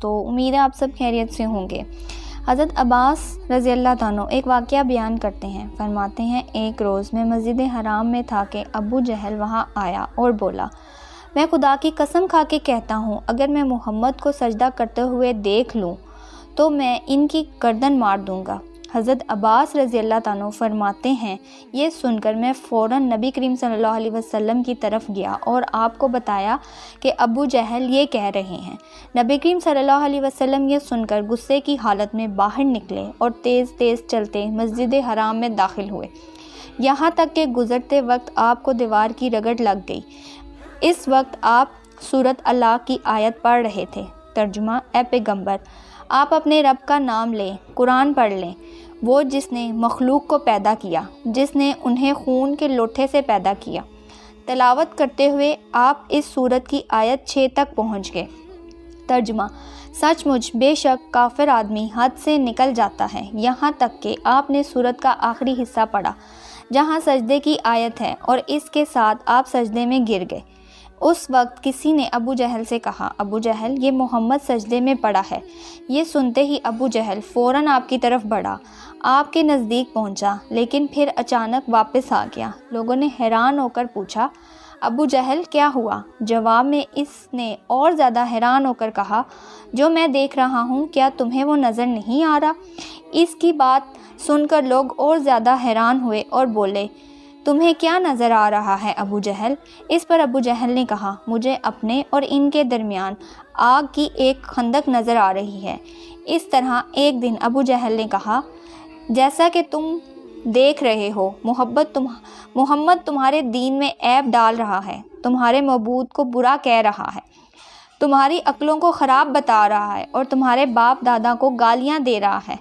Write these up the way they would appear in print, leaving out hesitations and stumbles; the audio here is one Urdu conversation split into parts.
دوستو، امید ہے آپ سب خیریت سے ہوں گے۔ حضرت عباس رضی اللہ عنہ ایک واقعہ بیان کرتے ہیں، فرماتے ہیں ایک روز میں مسجد حرام میں تھا کہ ابو جہل وہاں آیا اور بولا، میں خدا کی قسم کھا کے کہتا ہوں اگر میں محمد کو سجدہ کرتے ہوئے دیکھ لوں تو میں ان کی گردن مار دوں گا۔ حضرت عباس رضی اللہ عنہ فرماتے ہیں یہ سن کر میں فوراً نبی کریم صلی اللہ علیہ وسلم کی طرف گیا اور آپ کو بتایا کہ ابو جہل یہ کہہ رہے ہیں۔ نبی کریم صلی اللہ علیہ وسلم یہ سن کر غصے کی حالت میں باہر نکلے اور تیز تیز چلتے مسجد حرام میں داخل ہوئے، یہاں تک کہ گزرتے وقت آپ کو دیوار کی رگڑ لگ گئی۔ اس وقت آپ سورۃ اللہ کی آیت پڑھ رہے تھے۔ ترجمہ، اے پیغمبر آپ اپنے رب کا نام لیں، قرآن پڑھ لیں، وہ جس نے مخلوق کو پیدا کیا، جس نے انہیں خون کے لوٹھے سے پیدا کیا۔ تلاوت کرتے ہوئے آپ اس سورت کی آیت 6 تک پہنچ گئے۔ ترجمہ، سچ مچ بے شک کافر آدمی حد سے نکل جاتا ہے، یہاں تک کہ آپ نے سورت کا آخری حصہ پڑھا جہاں سجدے کی آیت ہے اور اس کے ساتھ آپ سجدے میں گر گئے۔ اس وقت کسی نے ابو جہل سے کہا، ابو جہل یہ محمد سجدے میں پڑا ہے۔ یہ سنتے ہی ابو جہل فوراً آپ کی طرف بڑھا، آپ کے نزدیک پہنچا، لیکن پھر اچانک واپس آ گیا۔ لوگوں نے حیران ہو کر پوچھا، ابو جہل کیا ہوا؟ جواب میں اس نے اور زیادہ حیران ہو کر کہا، جو میں دیکھ رہا ہوں کیا تمہیں وہ نظر نہیں آ رہا؟ اس کی بات سن کر لوگ اور زیادہ حیران ہوئے اور بولے، تمہیں کیا نظر آ رہا ہے ابو جہل؟ اس پر ابو جہل نے کہا، مجھے اپنے اور ان کے درمیان آگ کی ایک خندق نظر آ رہی ہے۔ اس طرح ایک دن ابو جہل نے کہا، جیسا کہ تم دیکھ رہے ہو محمد تمہارے دین میں عیب ڈال رہا ہے، تمہارے معبود کو برا کہہ رہا ہے، تمہاری عقلوں کو خراب بتا رہا ہے اور تمہارے باپ دادا کو گالیاں دے رہا ہے۔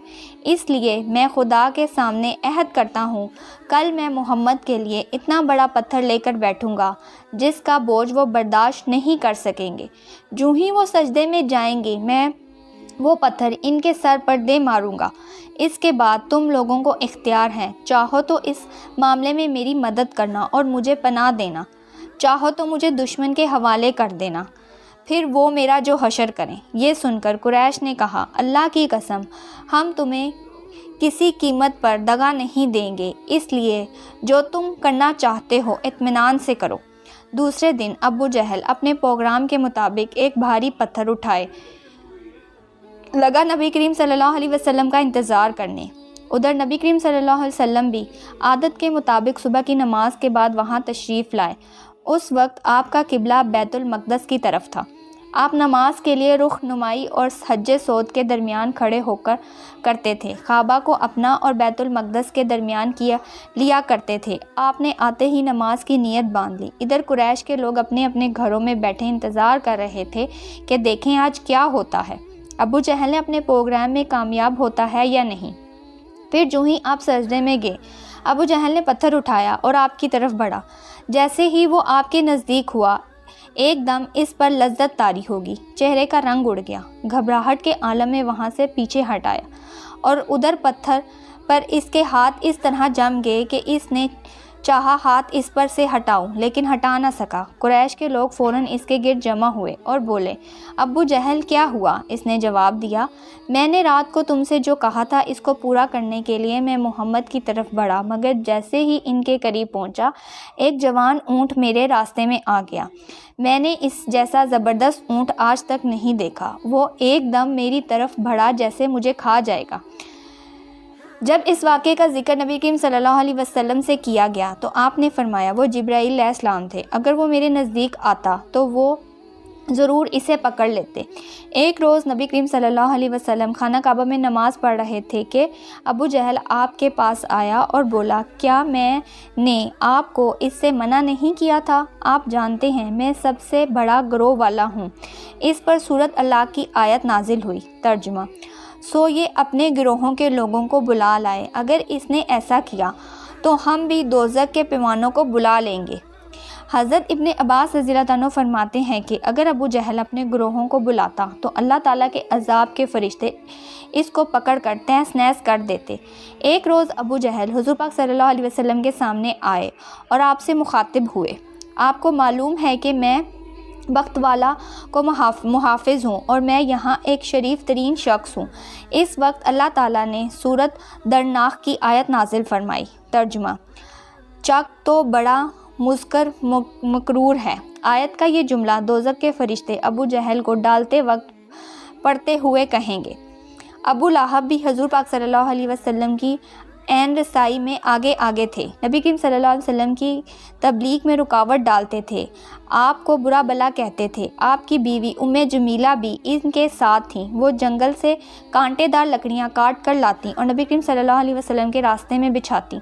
اس لیے میں خدا کے سامنے عہد کرتا ہوں کل میں محمد کے لیے اتنا بڑا پتھر لے کر بیٹھوں گا جس کا بوجھ وہ برداشت نہیں کر سکیں گے۔ جو ہی وہ سجدے میں جائیں گے میں وہ پتھر ان کے سر پر دے ماروں گا۔ اس کے بعد تم لوگوں کو اختیار ہے، چاہو تو اس معاملے میں میری مدد کرنا اور مجھے پناہ دینا، چاہو تو مجھے دشمن کے حوالے کر دینا، پھر وہ میرا جو حشر کریں۔ یہ سن کر قریش نے کہا، اللہ کی قسم ہم تمہیں کسی قیمت پر دغا نہیں دیں گے، اس لیے جو تم کرنا چاہتے ہو اطمینان سے کرو۔ دوسرے دن ابو جہل اپنے پروگرام کے مطابق ایک بھاری پتھر اٹھائے لگا نبی کریم صلی اللہ علیہ وسلم کا انتظار کرنے۔ ادھر نبی کریم صلی اللہ علیہ وسلم بھی عادت کے مطابق صبح کی نماز کے بعد وہاں تشریف لائے۔ اس وقت آپ کا قبلہ بیت المقدس کی طرف تھا۔ آپ نماز کے لیے رخ نمائی اور حجر اسود کے درمیان کھڑے ہو کر کرتے تھے، کعبہ کو اپنا اور بیت المقدس کے درمیان لیا کرتے تھے۔ آپ نے آتے ہی نماز کی نیت باندھ لی۔ ادھر قریش کے لوگ اپنے اپنے گھروں میں بیٹھے انتظار کر رہے تھے کہ دیکھیں آج کیا ہوتا ہے، ابو جہل نے اپنے پروگرام میں کامیاب ہوتا ہے یا نہیں۔ پھر جو ہی آپ سجدے میں گئے، ابو جہل نے پتھر اٹھایا اور آپ کی طرف بڑھا۔ جیسے ہی وہ آپ کے نزدیک ہوا، ایک دم اس پر لذت طاری ہوگی، چہرے کا رنگ اڑ گیا، گھبراہٹ کے عالم میں وہاں سے پیچھے ہٹ آیا اور ادھر پتھر پر اس کے ہاتھ اس طرح جم گئے کہ اس نے چاہا ہاتھ اس پر سے ہٹاؤں لیکن ہٹا نہ سکا۔ قریش کے لوگ فوراً اس کے گرد جمع ہوئے اور بولے، ابو جہل کیا ہوا؟ اس نے جواب دیا، میں نے رات کو تم سے جو کہا تھا اس کو پورا کرنے کے لیے میں محمد کی طرف بڑھا، مگر جیسے ہی ان کے قریب پہنچا ایک جوان اونٹ میرے راستے میں آ گیا۔ میں نے اس جیسا زبردست اونٹ آج تک نہیں دیکھا، وہ ایک دم میری طرف بڑھا جیسے مجھے کھا جائے گا۔ جب اس واقعے کا ذکر نبی کریم صلی اللہ علیہ وسلم سے کیا گیا تو آپ نے فرمایا، وہ جبرائیل علیہ السلام تھے، اگر وہ میرے نزدیک آتا تو وہ ضرور اسے پکڑ لیتے۔ ایک روز نبی کریم صلی اللہ علیہ وسلم خانہ کعبہ میں نماز پڑھ رہے تھے کہ ابو جہل آپ کے پاس آیا اور بولا، کیا میں نے آپ کو اس سے منع نہیں کیا تھا؟ آپ جانتے ہیں میں سب سے بڑا گروہ والا ہوں۔ اس پر سورۃ اللہ کی آیت نازل ہوئی۔ ترجمہ، سو یہ اپنے گروہوں کے لوگوں کو بلا لائے، اگر اس نے ایسا کیا تو ہم بھی دوزخ کے پیمانوں کو بلا لیں گے۔ حضرت ابن عباس رضی اللہ عنہ فرماتے ہیں کہ اگر ابو جہل اپنے گروہوں کو بلاتا تو اللہ تعالیٰ کے عذاب کے فرشتے اس کو پکڑ کر تہس نہس کر دیتے۔ ایک روز ابو جہل حضور پاک صلی اللہ علیہ وسلم کے سامنے آئے اور آپ سے مخاطب ہوئے، آپ کو معلوم ہے کہ میں وقت والا کو محافظ ہوں اور میں یہاں ایک شریف ترین شخص ہوں۔ اس وقت اللہ تعالیٰ نے سورت درناخ کی آیت نازل فرمائی۔ ترجمہ: چک تو بڑا مذکر مکرور ہے۔ آیت کا یہ جملہ دوزخ کے فرشتے ابو جہل کو ڈالتے وقت پڑھتے ہوئے کہیں گے۔ ابو لہب بھی حضور پاک صلی اللہ علیہ وسلم کی عین رسائی میں آگے تھے۔ نبی کریم صلی اللہ علیہ وسلم کی تبلیغ میں رکاوٹ ڈالتے تھے، آپ کو برا بلا کہتے تھے۔ آپ کی بیوی جمیلہ بھی ان کے ساتھ تھیں۔ وہ جنگل سے کانٹے دار لکڑیاں کاٹ کر لاتی اور نبی کریم صلی اللہ علیہ وسلم کے راستے میں بچھاتی۔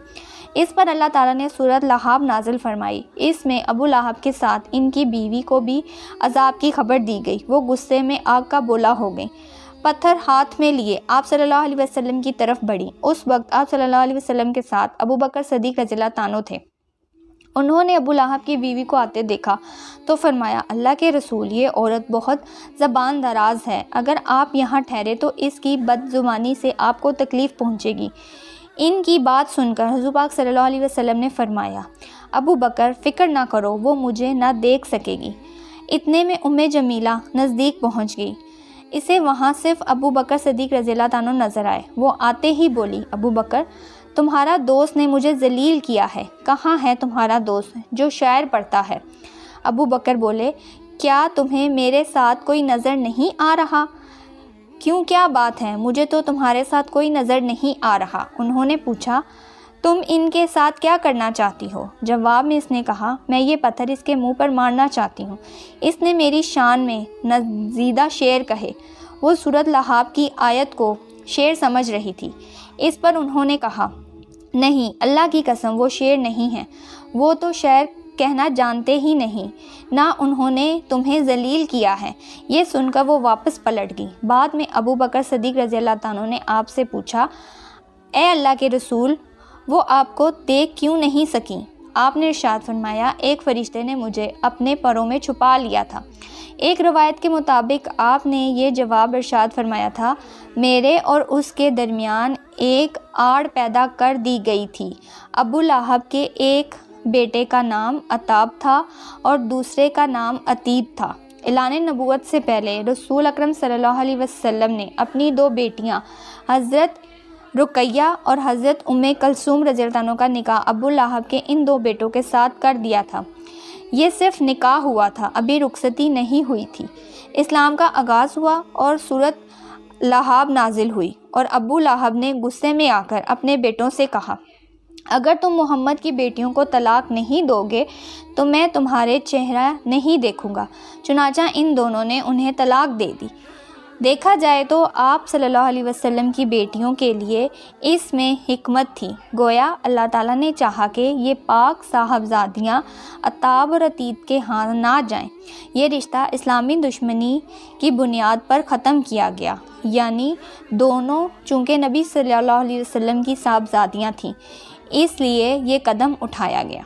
اس پر اللہ تعالیٰ نے سورۃ لہب نازل فرمائی۔ اس میں ابو لہب کے ساتھ ان کی بیوی کو بھی عذاب کی خبر دی گئی۔ وہ غصے میں آگ کا گولا ہو گئیں۔ پتھر ہاتھ میں لیے آپ صلی اللہ علیہ وسلم کی طرف بڑھی۔ اس وقت آپ صلی اللہ علیہ وسلم کے ساتھ ابو بکر صدیق رضی اللہ عنہ تھے۔ انہوں نے ابو لہب کی بیوی کو آتے دیکھا تو فرمایا، اللہ کے رسول، یہ عورت بہت زبان دراز ہے، اگر آپ یہاں ٹھہرے تو اس کی بد زبانی سے آپ کو تکلیف پہنچے گی۔ ان کی بات سن کر حضور پاک صلی اللہ علیہ وسلم نے فرمایا، ابو بکر فکر نہ کرو، وہ مجھے نہ دیکھ سکے گی۔ اتنے میں جمیلہ نزدیک پہنچ گئی۔ اسے وہاں صرف ابو بکر صدیق رضی اللہ عنہ نظر آئے۔ وہ آتے ہی بولی، ابو بکر، تمہارا دوست نے مجھے ذلیل کیا ہے۔ کہاں ہے تمہارا دوست جو شعر پڑھتا ہے؟ ابو بکر بولے، کیا تمہیں میرے ساتھ کوئی نظر نہیں آ رہا؟ کیوں، کیا بات ہے؟ مجھے تو تمہارے ساتھ کوئی نظر نہیں آ رہا۔ انہوں نے پوچھا، تم ان کے ساتھ کیا کرنا چاہتی ہو؟ جواب میں اس نے کہا، میں یہ پتھر اس کے منہ پر مارنا چاہتی ہوں۔ اس نے میری شان میں نزیدہ شعر کہے۔ وہ سورۃ لہب کی آیت کو شعر سمجھ رہی تھی۔ اس پر انہوں نے کہا، نہیں، اللہ کی قسم، وہ شعر نہیں ہے، وہ تو شعر کہنا جانتے ہی نہیں، نہ انہوں نے تمہیں ذلیل کیا ہے۔ یہ سن کر وہ واپس پلٹ گئی۔ بعد میں ابو بکر صدیق رضی اللہ عنہ نے آپ سے پوچھا، اے اللہ کے رسول، وہ آپ کو دیکھ کیوں نہیں سکیں؟ آپ نے ارشاد فرمایا، ایک فرشتے نے مجھے اپنے پروں میں چھپا لیا تھا۔ ایک روایت کے مطابق آپ نے یہ جواب ارشاد فرمایا تھا، میرے اور اس کے درمیان ایک آڑ پیدا کر دی گئی تھی۔ ابو لہب کے ایک بیٹے کا نام عتاب تھا اور دوسرے کا نام عتیب تھا۔ اعلان نبوت سے پہلے رسول اکرم صلی اللہ علیہ وسلم نے اپنی 2 بیٹیاں حضرت رقیہ اور حضرت کلثوم رضی اللہ عنہ کا نکاح ابو لہب کے ان 2 بیٹوں کے ساتھ کر دیا تھا۔ یہ صرف نکاح ہوا تھا، ابھی رخصتی نہیں ہوئی تھی۔ اسلام کا آغاز ہوا اور سورۃ لہب نازل ہوئی، اور ابو لہب نے غصے میں آ کر اپنے بیٹوں سے کہا، اگر تم محمد کی بیٹیوں کو طلاق نہیں دو گے تو میں تمہارے چہرہ نہیں دیکھوں گا۔ چنانچہ ان دونوں نے انہیں طلاق دے دی۔ دیکھا جائے تو آپ صلی اللہ علیہ وسلم کی بیٹیوں کے لیے اس میں حکمت تھی۔ گویا اللہ تعالیٰ نے چاہا کہ یہ پاک صاحبزادیاں عتاب اور عتیب کے ہاں نہ جائیں۔ یہ رشتہ اسلامی دشمنی کی بنیاد پر ختم کیا گیا، یعنی دونوں چونکہ نبی صلی اللہ علیہ وسلم کی صاحبزادیاں تھیں، اس لیے یہ قدم اٹھایا گیا۔